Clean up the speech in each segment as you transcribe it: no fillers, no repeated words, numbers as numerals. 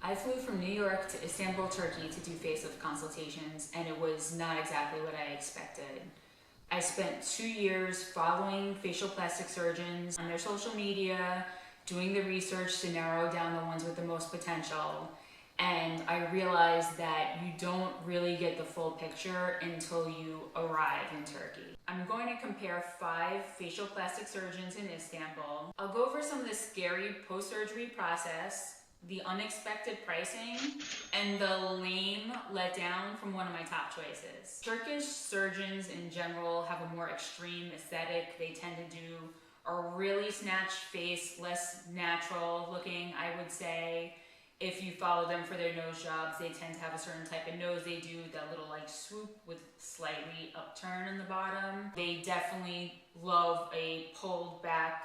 I flew from New York to Istanbul, Turkey to do facelift consultations, and it was not exactly what I expected. I spent 2 years following facial plastic surgeons on their social media, doing the research to narrow down the ones with the most potential, and I realized that you don't really get the full picture until you arrive in Turkey. I'm going to compare 5 facial plastic surgeons in Istanbul. I'll go over some of the scary post-surgery process, the unexpected pricing, and the lame letdown from one of my top choices. Turkish surgeons in general have a more extreme aesthetic. They tend to do a really snatched face, less natural looking, I would say. If you follow them for their nose jobs, they tend to have a certain type of nose. They do that little like swoop with slightly upturn in the bottom. They definitely love a pulled back,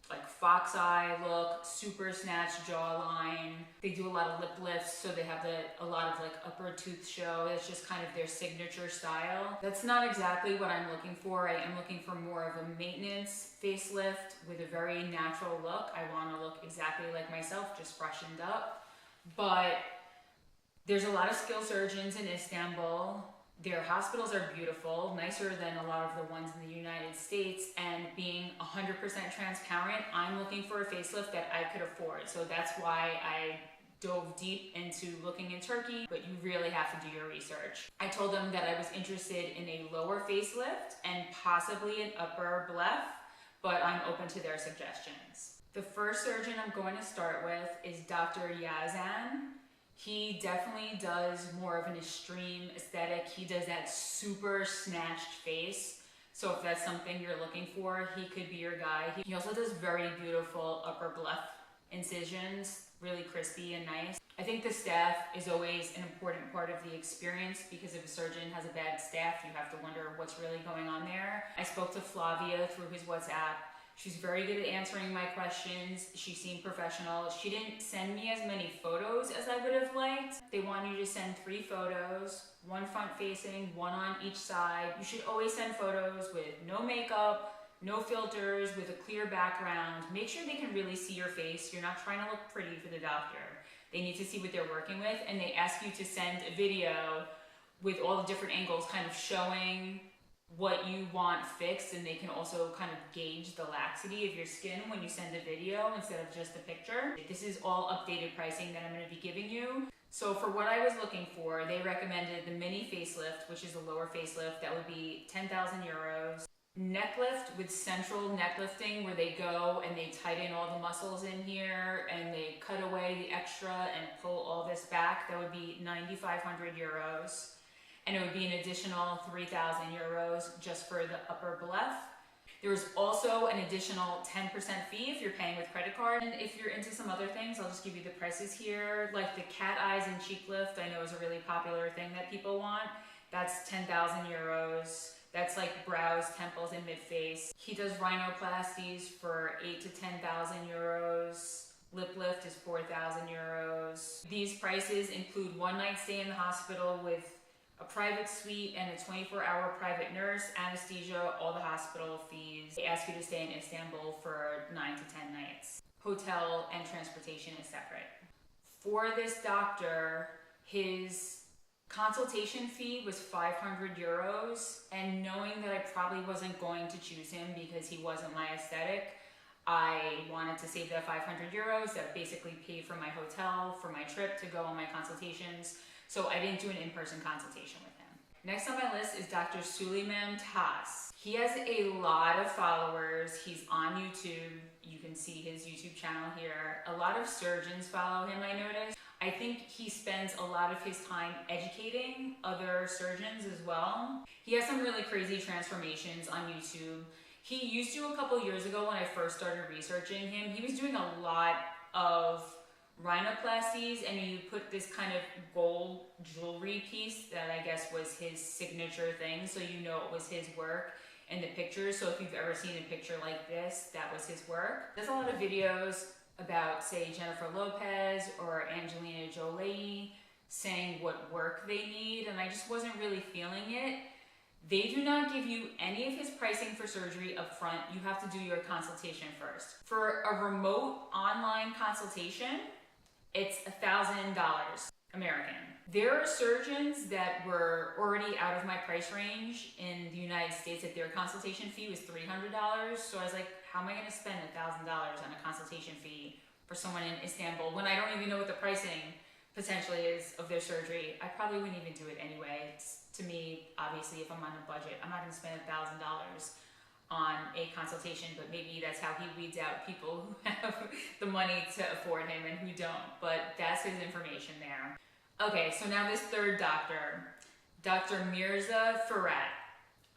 like fox eye look, super snatched jawline. They do a lot of lip lifts, so they have a lot of like upper tooth show. It's just kind of their signature style. That's not exactly what I'm looking for. I am looking for more of a maintenance facelift with a very natural look. I want to look exactly like myself, just freshened up. But there's a lot of skilled surgeons in Istanbul. Their hospitals are beautiful, nicer than a lot of the ones in the United States, and being 100% transparent, I'm looking for a facelift that I could afford. So that's why I dove deep into looking in Turkey, but you really have to do your research. I told them that I was interested in a lower facelift and possibly an upper bleph, but I'm open to their suggestions. The first surgeon I'm going to start with is Dr. Yazgan. He definitely does more of an extreme aesthetic. He does that super snatched face. So if that's something you're looking for, he could be your guy. He also does very beautiful upper bleph incisions, really crispy and nice. I think the staff is always an important part of the experience, because if a surgeon has a bad staff, you have to wonder what's really going on there. I spoke to Flavia through his WhatsApp. She's very good at answering my questions. She seemed professional. She didn't send me as many photos as I would have liked. They want you to send 3 photos, 1 front facing, 1 on each side. You should always send photos with no makeup, no filters, with a clear background. Make sure they can really see your face. You're not trying to look pretty for the doctor. They need to see what they're working with, and they ask you to send a video with all the different angles kind of showing what you want fixed, and they can also kind of gauge the laxity of your skin when you send a video instead of just a picture. This is all updated pricing that I'm going to be giving you. So for what I was looking for, they recommended the mini facelift, which is a lower facelift. That would be 10,000 euros. Neck lift with central neck lifting, where they go and they tighten all the muscles in here and they cut away the extra and pull all this back. That would be 9,500 euros. And it would be an additional 3,000 euros just for the upper bleph. There's also an additional 10% fee if you're paying with credit card. And if you're into some other things, I'll just give you the prices here. Like the cat eyes and cheek lift, I know is a really popular thing that people want. That's 10,000 euros. That's like brows, temples, and mid-face. He does rhinoplasties for 8,000 to 10,000 euros. Lip lift is 4,000 euros. These prices include 1 night stay in the hospital with a private suite and a 24-hour private nurse, anesthesia, all the hospital fees. They ask you to stay in Istanbul for 9 to 10 nights. Hotel and transportation is separate. For this doctor, his consultation fee was 500 euros, and knowing that I probably wasn't going to choose him because he wasn't my aesthetic, I wanted to save that 500 euros that basically paid for my hotel, for my trip to go on my consultations. So I didn't do an in-person consultation with him. Next on my list is Dr. Suleyman Tas. He has a lot of followers. He's on YouTube. You can see his YouTube channel here. A lot of surgeons follow him, I noticed. I think he spends a lot of his time educating other surgeons as well. He has some really crazy transformations on YouTube. He used to, a couple years ago when I first started researching him, he was doing a lot of rhinoplasties, and he put this kind of gold jewelry piece that I guess was his signature thing, so you know it was his work in the pictures. So if you've ever seen a picture like this, that was his work. There's a lot of videos about, say, Jennifer Lopez or Angelina Jolie saying what work they need, and I just wasn't really feeling it. They do not give you any of his pricing for surgery up front. You have to do your consultation first. For a remote online consultation, it's 1,000 American. There are surgeons that were already out of my price range in the United States that their consultation fee was $300. So I was like, how am I going to spend $1,000 on a consultation fee for someone in Istanbul when I don't even know what the pricing potentially is of their surgery? I probably wouldn't even do it anyway. It's, to me, obviously, if I'm on a budget, I'm not going to spend $1,000 on a consultation, but maybe that's how he weeds out people who have the money to afford him and who don't. But that's his information there. Okay, so now this third doctor, Dr. Mirza Firat.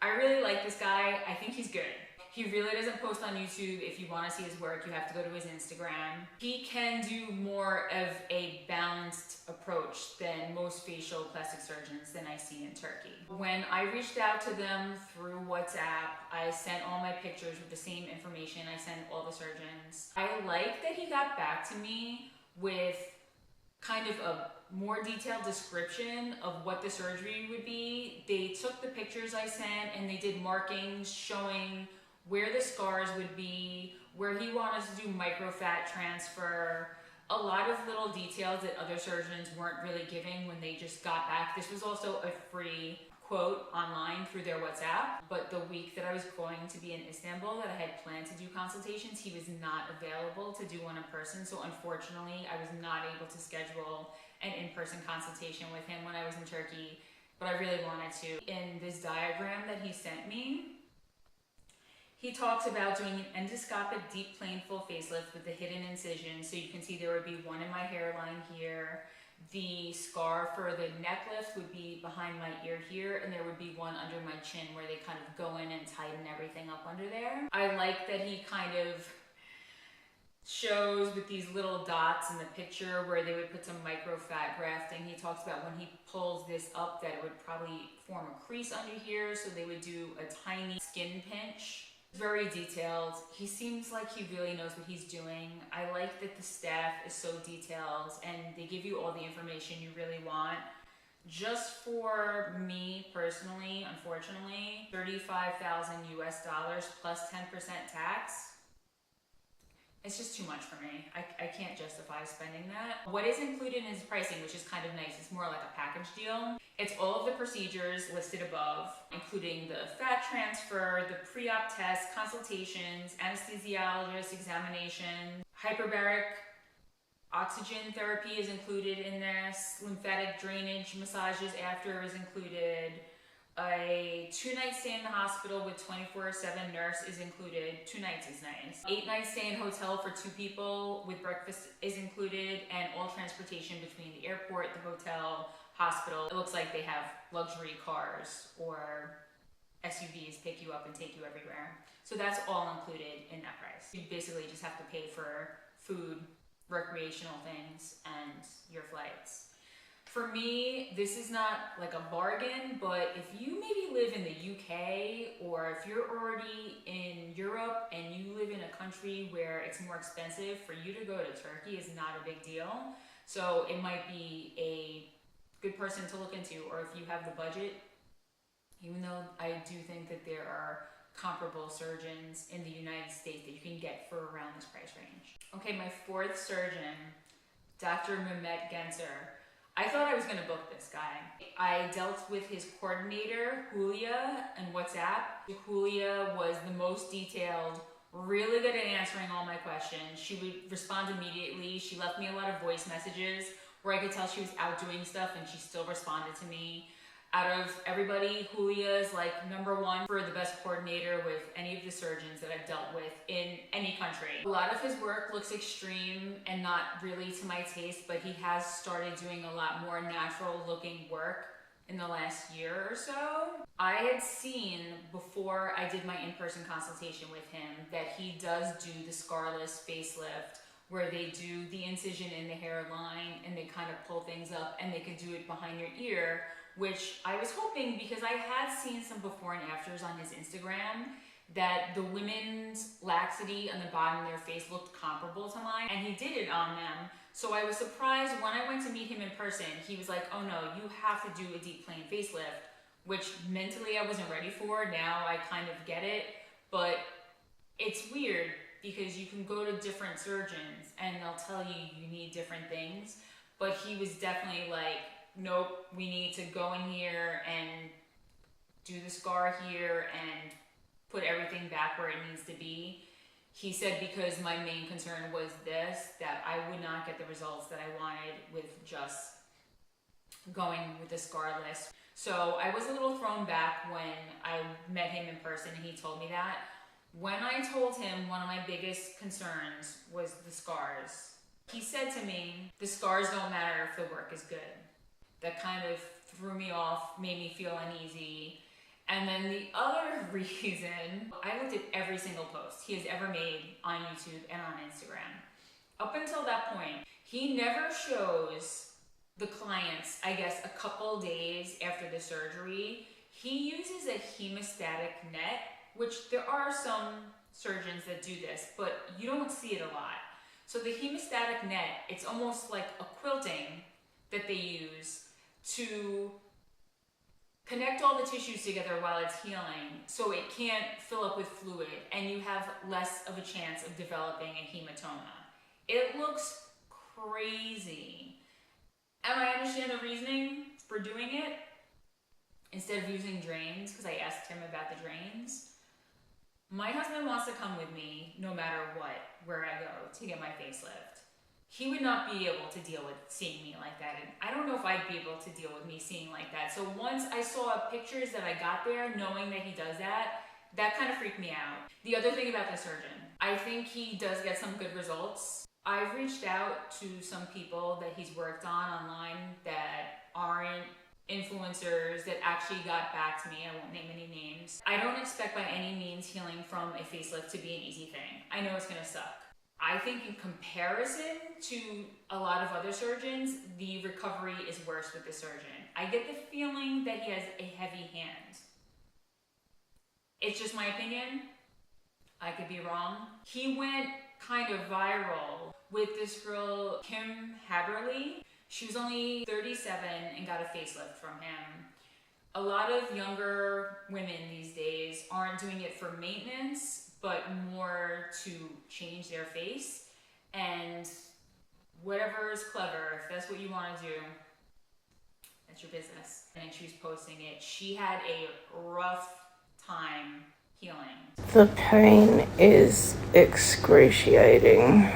I really like this guy. I think he's good. He really doesn't post on YouTube. If you want to see his work, you have to go to his Instagram. He can do more of a balanced approach than most facial plastic surgeons than I see in Turkey. When I reached out to them through WhatsApp, I sent all my pictures with the same information I sent all the surgeons. I like that he got back to me with kind of a more detailed description of what the surgery would be. They took the pictures I sent and they did markings showing where the scars would be, where he wanted to do microfat transfer, a lot of little details that other surgeons weren't really giving when they just got back. This was also a free quote online through their WhatsApp, but the week that I was going to be in Istanbul that I had planned to do consultations, he was not available to do one in person. So unfortunately, I was not able to schedule an in-person consultation with him when I was in Turkey, but I really wanted to. In this diagram that he sent me, he talks about doing an endoscopic deep plane full facelift with the hidden incision. So you can see there would be one in my hairline here. The scar for the neck lift would be behind my ear here, and there would be one under my chin where they kind of go in and tighten everything up under there. I like that he kind of shows with these little dots in the picture where they would put some microfat grafting. He talks about when he pulls this up that it would probably form a crease under here, so they would do a tiny skin pinch. Very detailed. He seems like he really knows what he's doing. I like that the staff is so detailed and they give you all the information you really want. Just for me personally, unfortunately, $35,000 US plus 10% tax. It's just too much for me. I can't justify spending that. What is included in his pricing, which is kind of nice, it's more like a package deal. It's all of the procedures listed above, including the fat transfer, the pre-op test, consultations, anesthesiologist examination, hyperbaric oxygen therapy is included in this, lymphatic drainage massages after is included, a 2-night stay in the hospital with 24/7 nurse is included. 2 nights is nice. 8-night stay in hotel for 2 people with breakfast is included, and all transportation between the airport, the hotel, hospital. It looks like they have luxury cars or SUVs pick you up and take you everywhere. So that's all included in that price. You basically just have to pay for food, recreational things, and your flights. For me, this is not like a bargain, but if you maybe live in the UK or if you're already in Europe and you live in a country where it's more expensive, for you to go to Turkey is not a big deal. So it might be a good person to look into, or if you have the budget, even though I do think that there are comparable surgeons in the United States that you can get for around this price range. Okay, my fourth surgeon, Dr. Mehmet Gencer. I thought I was going to book this guy. I dealt with his coordinator, Julia, on WhatsApp. Julia was the most detailed, really good at answering all my questions. She would respond immediately. She left me a lot of voice messages where I could tell she was out doing stuff and she still responded to me. Out of everybody, Julia is like #1 for the best coordinator with any of the surgeons that I've dealt with in any country. A lot of his work looks extreme and not really to my taste, but he has started doing a lot more natural looking work in the last year or so. I had seen before I did my in-person consultation with him that he does do the scarless facelift, where they do the incision in the hairline and they kind of pull things up, and they can do it behind your ear, which I was hoping, because I had seen some before and afters on his Instagram, that the women's laxity on the bottom of their face looked comparable to mine, and he did it on them. So I was surprised when I went to meet him in person. He was like, oh no, you have to do a deep plane facelift, which mentally I wasn't ready for. Now I kind of get it, but it's weird because you can go to different surgeons and they'll tell you you need different things. but he was definitely like, nope, we need to go in here and do the scar here and put everything back where it needs to be. He said because my main concern was this, that I would not get the results that I wanted with just going with the scarless. So I was a little thrown back when I met him in person and he told me that. When I told him one of my biggest concerns was the scars, he said to me, the scars don't matter if the work is good. That kind of threw me off, made me feel uneasy. And then the other reason, I looked at every single post he has ever made on YouTube and on Instagram. Up until that point, he never shows the clients, I guess, a couple days after the surgery. He uses a hemostatic net, which there are some surgeons that do this, but you don't see it a lot. So the hemostatic net, it's almost like a quilting that they use to connect all the tissues together while it's healing, so it can't fill up with fluid and you have less of a chance of developing a hematoma. It looks crazy. And I understand the reasoning for doing it instead of using drains, because I asked him about the drains. My husband wants to come with me no matter what, where I go to get my facelift. He would not be able to deal with seeing me like that, and I don't know if I'd be able to deal with me seeing like that. So once I saw pictures that I got there, knowing that he does that, that kind of freaked me out. The other thing about the surgeon, I think he does get some good results. I've reached out to some people that he's worked on online that aren't influencers that actually got back to me. I won't name any names. I don't expect by any means healing from a facelift to be an easy thing. I know it's gonna suck. I think in comparison to a lot of other surgeons, the recovery is worse with the surgeon. I get the feeling that he has a heavy hand. It's just my opinion. I could be wrong. He went kind of viral with this girl, Kim Haberly. She was only 37 and got a facelift from him. A lot of younger women these days aren't doing it for maintenance, but more to change their face. And whatever is clever, if that's what you want to do, that's your business. And she was posting it. She had a rough time healing. The pain is excruciating.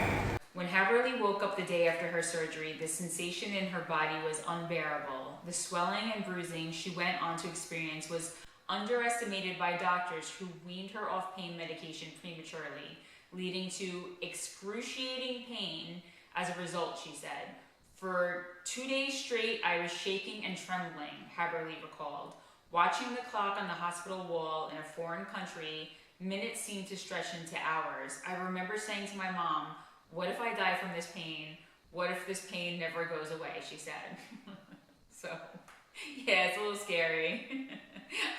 When Haberly woke up the day after her surgery, the sensation in her body was unbearable. The swelling and bruising she went on to experience was underestimated by doctors who weaned her off pain medication prematurely, leading to excruciating pain as a result, she said. For 2 days straight, I was shaking and trembling, Haberly recalled. Watching the clock on the hospital wall in a foreign country, minutes seemed to stretch into hours. I remember saying to my mom, what if I die from this pain? What if this pain never goes away, she said. So, yeah, it's a little scary.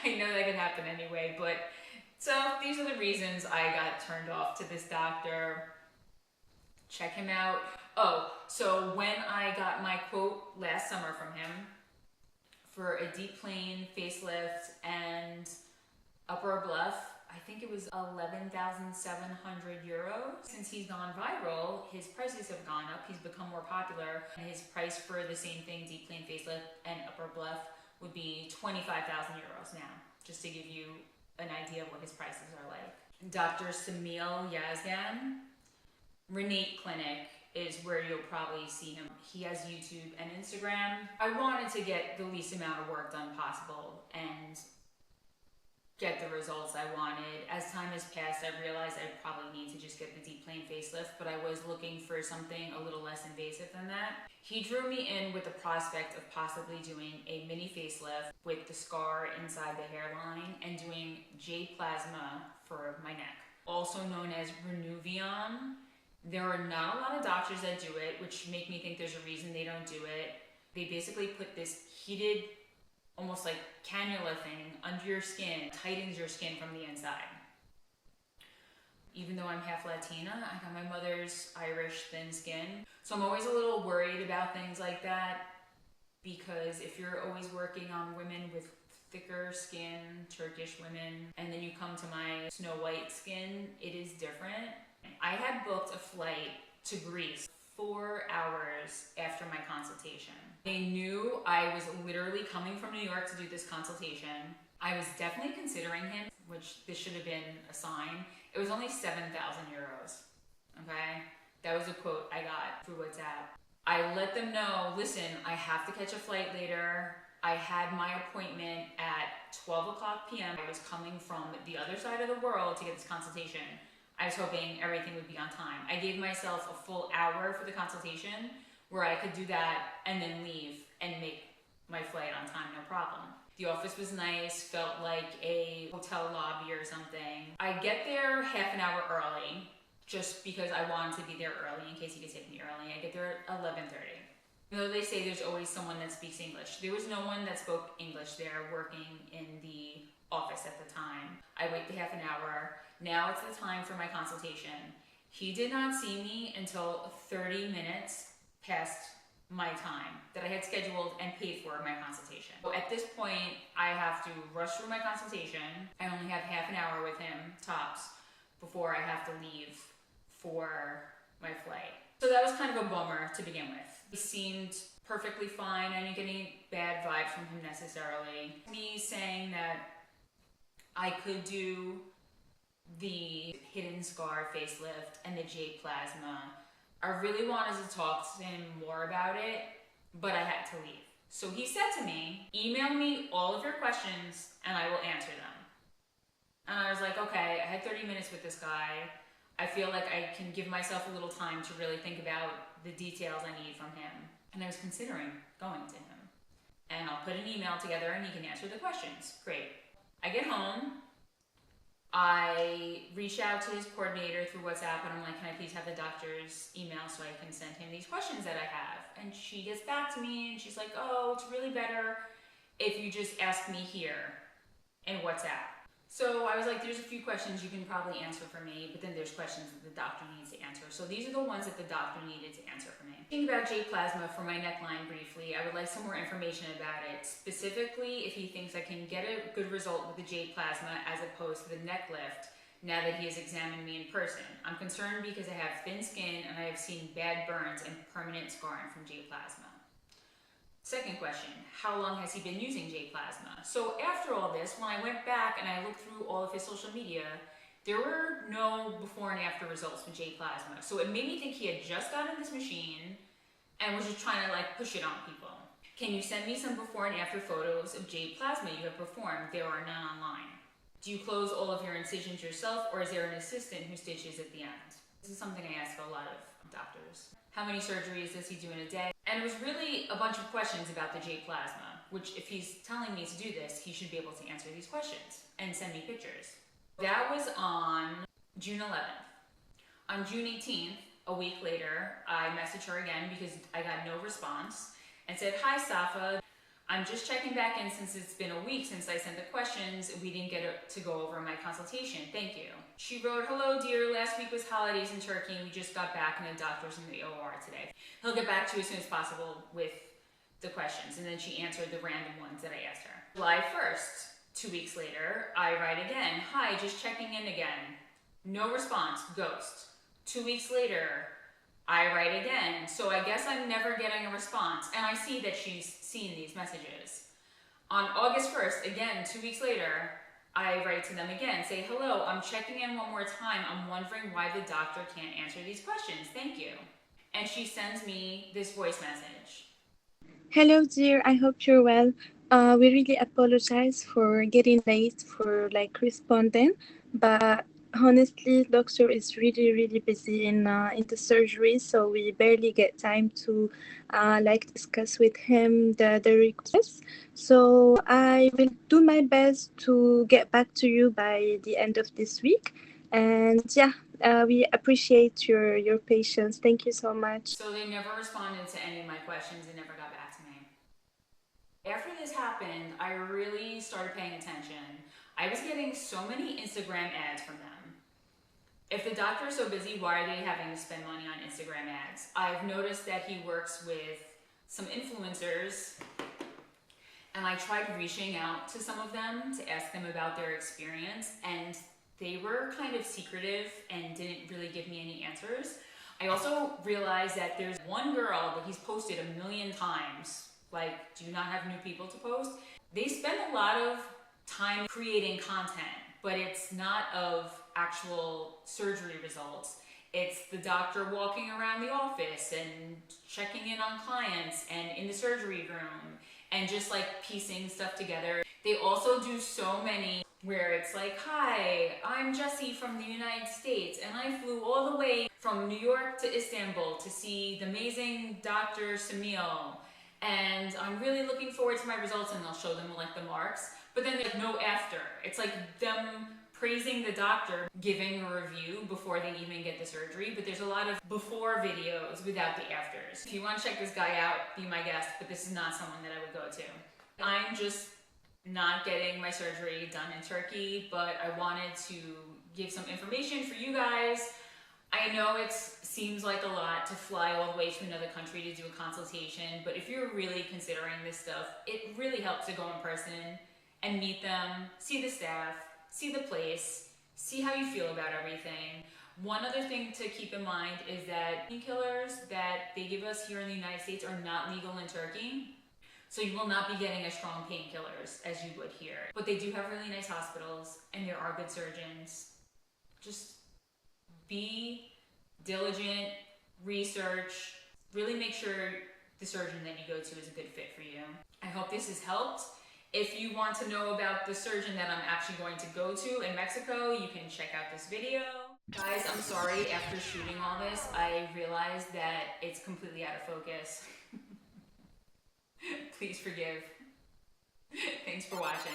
I know that could happen anyway, but so these are the reasons I got turned off to this doctor. Check him out. Oh, so when I got my quote last summer from him for a deep plane facelift and upper bluff, I think it was 11,700 euros. Since he's gone viral, his prices have gone up. He's become more popular. And his price for the same thing, deep plane facelift and upper bluff, would be 25,000 euros now, just to give you an idea of what his prices are like. Dr. Samil Yazgan, Renate Clinic is where you'll probably see him. He has YouTube and Instagram. I wanted to get the least amount of work done possible and get the results I wanted. As time has passed, I realized I probably need to just get the deep plane facelift, but I was looking for something a little less invasive than that. He drew me in with the prospect of possibly doing a mini facelift with the scar inside the hairline and doing J-plasma for my neck, also known as Renuvion. There are not a lot of doctors that do it, which make me think there's a reason they don't do it. They basically put this heated, almost like cannula thing under your skin, tightens your skin from the inside. Even though I'm half Latina, I got my mother's Irish thin skin. So I'm always a little worried about things like that, because if you're always working on women with thicker skin, Turkish women, and then you come to my Snow White skin, it is different. I had booked a flight to Greece 4 hours after my consultation. They knew I was literally coming from New York to do this consultation. I was definitely considering him, which this should have been a sign. It was only 7,000 euros, okay? That was a quote I got through WhatsApp. I let them know, listen, I have to catch a flight later. I had my appointment at 12 o'clock p.m. I was coming from the other side of the world to get this consultation. I was hoping everything would be on time. I gave myself a full hour for the consultation where I could do that and then leave and make my flight on time, no problem. The office was nice, felt like a hotel lobby or something. I get there half an hour early, just because I wanted to be there early in case he could take me early. I get there at 11:30. You know, they say there's always someone that speaks English. There was no one that spoke English there working in the office at the time. I wait the half an hour. Now it's the time for my consultation. He did not see me until 30 minutes past my time that I had scheduled and paid for my consultation. So at this point, I have to rush through my consultation. I only have half an hour with him, tops, before I have to leave for my flight. So that was kind of a bummer to begin with. He seemed perfectly fine. I didn't get any bad vibes from him necessarily. Me saying that I could do the hidden scar facelift and the J plasma. I really wanted to talk to him more about it, but I had to leave. So he said to me, email me all of your questions and I will answer them. And I was like, okay, I had 30 minutes with this guy. I feel like I can give myself a little time to really think about the details I need from him. And I was considering going to him. And I'll put an email together and he can answer the questions. Great. I get home. I reach out to his coordinator through WhatsApp and I'm like, can I please have the doctor's email so I can send him these questions that I have? And she gets back to me and she's like, oh, it's really better if you just ask me here in WhatsApp. So I was like, there's a few questions you can probably answer for me, but then there's questions that the doctor needs to answer. So these are the ones that the doctor needed to answer for me. Thinking about J plasma for my neckline briefly, I would like some more information about it. Specifically, if he thinks I can get a good result with the J plasma as opposed to the neck lift now that he has examined me in person. I'm concerned because I have thin skin and I have seen bad burns and permanent scarring from J plasma. Second question, how long has he been using J plasma? So after all this, when I went back and I looked through all of his social media, there were no before and after results with J plasma. So it made me think he had just gotten this machine and was just trying to like push it on people. Can you send me some before and after photos of J plasma you have performed? There are none online. Do you close all of your incisions yourself or is there an assistant who stitches at the end? This is something I ask a lot of doctors. How many surgeries does he do in a day? And it was really a bunch of questions about the J plasma, which if he's telling me to do this, he should be able to answer these questions and send me pictures. That was on June 11th. On June 18th, a week later, I messaged her again because I got no response and said, hi Safa, I'm just checking back in since it's been a week since I sent the questions. We didn't get to go over my consultation. Thank you. She wrote, hello dear, last week was holidays in Turkey and we just got back and the doctor's in the OR today. He'll get back to you as soon as possible with the questions. And then she answered the random ones that I asked her. July 1st, 2 weeks later, I write again, hi, just checking in again. No response, ghost. 2 weeks later, I write again. So I guess I'm never getting a response. And I see that she's seen these messages. On August 1st, again, 2 weeks later, I write to them again, say, hello, I'm checking in one more time. I'm wondering why the doctor can't answer these questions. Thank you. And she sends me this voice message. Hello, dear. I hope you're well. We really apologize for getting late for responding, but honestly, doctor is really busy in the surgery, so we barely get time to discuss with him the requests. So I will do my best to get back to you by the end of this week. And yeah, we appreciate your patience. Thank you so much. So they never responded to any of my questions and never got back to me. After this happened, I really started paying attention. I was getting so many Instagram ads from them. If the doctor is so busy, why are they having to spend money on Instagram ads? I've noticed that he works with some influencers, and I tried reaching out to some of them to ask them about their experience, and they were kind of secretive and didn't really give me any answers. I also realized that there's one girl that he's posted 1,000,000 times. Like, do you not have new people to post? They spend a lot of time creating content, but it's not of actual surgery results. It's the doctor walking around the office and checking in on clients and in the surgery room and just like piecing stuff together. They also do so many where it's like, hi, I'm Jessie from the United States and I flew all the way from New York to Istanbul to see the amazing Dr. Samil, and I'm really looking forward to my results, and they'll show them like the marks, but then there's no after. It's like them praising the doctor, giving a review before they even get the surgery, but there's a lot of before videos without the afters. If you want to check this guy out, be my guest, but this is not someone that I would go to. I'm just not getting my surgery done in Turkey, but I wanted to give some information for you guys. I know it seems like a lot to fly all the way to another country to do a consultation, but if you're really considering this stuff, it really helps to go in person and meet them, see the staff, see the place, see how you feel about everything. One other thing to keep in mind is that painkillers that they give us here in the United States are not legal in Turkey. So you will not be getting as strong painkillers as you would here. But they do have really nice hospitals and there are good surgeons. Just be diligent, research, really make sure the surgeon that you go to is a good fit for you. I hope this has helped. If you want to know about the surgeon that I'm actually going to go to in Mexico, you can check out this video. Guys, I'm sorry, after shooting all this, I realized that it's completely out of focus. Please forgive. Thanks for watching.